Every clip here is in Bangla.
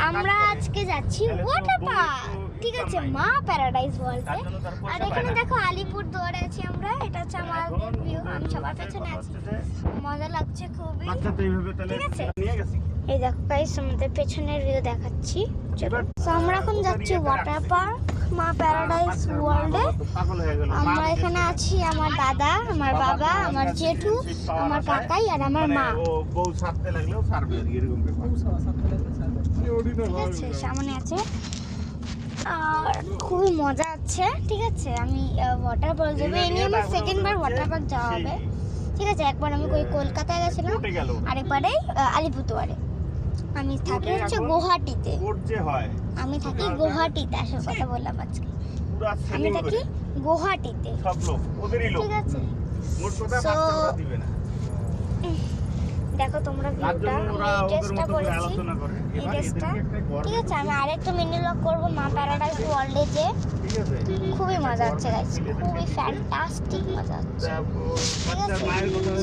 আমরা আজকে যাচ্ছি ওয়াটার পার্ক, ঠিক আছে, মা প্যারাডাইস ওয়ার্ল্ডে। আর এখানে দেখো আলিপুর দুয়ারে আছি আমরা, এটা হচ্ছে আমাদের ভিউ। আমি সবার পেছনে আছি, মজা লাগছে খুবই, ঠিক আছে। এই দেখো গাইস, আমাদের পেছনের ভিউ দেখাচ্ছি। চলো, তো আমরা এখন যাচ্ছি ওয়াটার পার্ক মা প্যারাডাইস ওয়ার্ল্ডে। আমরা এখানে আছি, আমার দাদা, আমার বাবা, আমার জেঠু, আমার কাকাই আর আমার মা। ঠিক আছে, সামনে আছে আর খুবই মজা আছে, ঠিক আছে। আমি ওয়াটার পার্ক যাবো, এই নিয়ে আমার সেকেন্ড বার ওয়াটার পার্ক যাওয়া হবে, ঠিক আছে। একবার আমি কলকাতায় গেছিলাম, আরেকবারে আলিপুরদুয়ারে। আমি থাকি হচ্ছে গুয়াহাটিতে, আমি থাকি গুয়াহাটিতে, আসল কথা বললাম আজকে। আমি থাকি গুয়াহাটিতে, ঠিক আছে। দেখো তোমরা ভিউটা, আমি এই ড্রেসটা করেছি, এই ড্রেসটা, ঠিক আছে। আমি আরেকটা মিনি ব্লগ করবো মা প্যারাডাইস ওয়ার্ল্ডে, যে খুবই মজা হচ্ছে গাইস, খুবই ফ্যান্টাস্টিক মজা হচ্ছে, ঠিক আছে।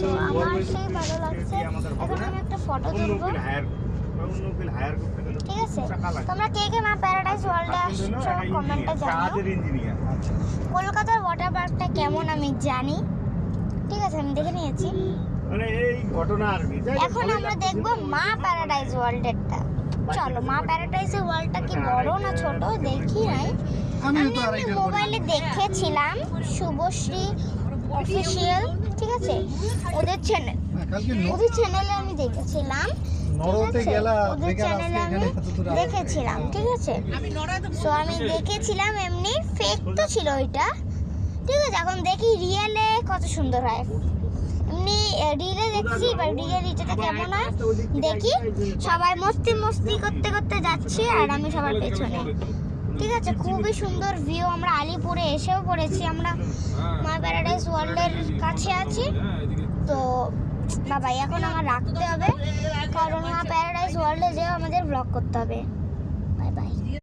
তো আমার সেই ভালো লাগছে। এখন আমি একটা ফটো তুলবো, ঠিক আছে। তোমরা কে কে মা প্যারাডাইস ওয়ার্ল্ডে আসছো কমেন্টে জানাও। কলকাতার ওয়াটার পার্কটা কেমন আমি জানি, ঠিক আছে, আমি দেখে নিয়েছি। এখন আমরা দেখবো মা প্যারাডাইস ওয়ার্ল্ডেরটা। চলো, মা প্যারাডাইস ওয়ার্ল্ডটা কি বড় না ছোট দেখি নাই। আমি মোবাইলে দেখেছিলাম শুভশ্রী অফিসিয়াল, ঠিক আছে, ওদের চ্যানেলে আমি দেখেছিলাম, দেখেছিলাম, ঠিক আছে। সো আমি দেখেছিলাম, এমনি ফেক তো ছিল ওইটা, ঠিক আছে। এখন দেখি রিয়েলে কত সুন্দর হয়। এমনি রিলে দেখছি, এবার রিয়েলিটিটা কেমন হয় দেখি। সবাই মস্তি করতে করতে যাচ্ছে আর আমি সবার পেছনে, ঠিক আছে। খুবই সুন্দর ভিউ। আমরা আলিপুরে এসেও পড়েছি, আমরা মা প্যারাডাইস ওয়ার্ল্ডের কাছে আছি। তো বাবা, এখন আমার রাখতে হবে, কারণ মা প্যারাডাইস ওয়ার্ল্ডে যেও আমাদের ব্লগ করতে হবে। Bye bye.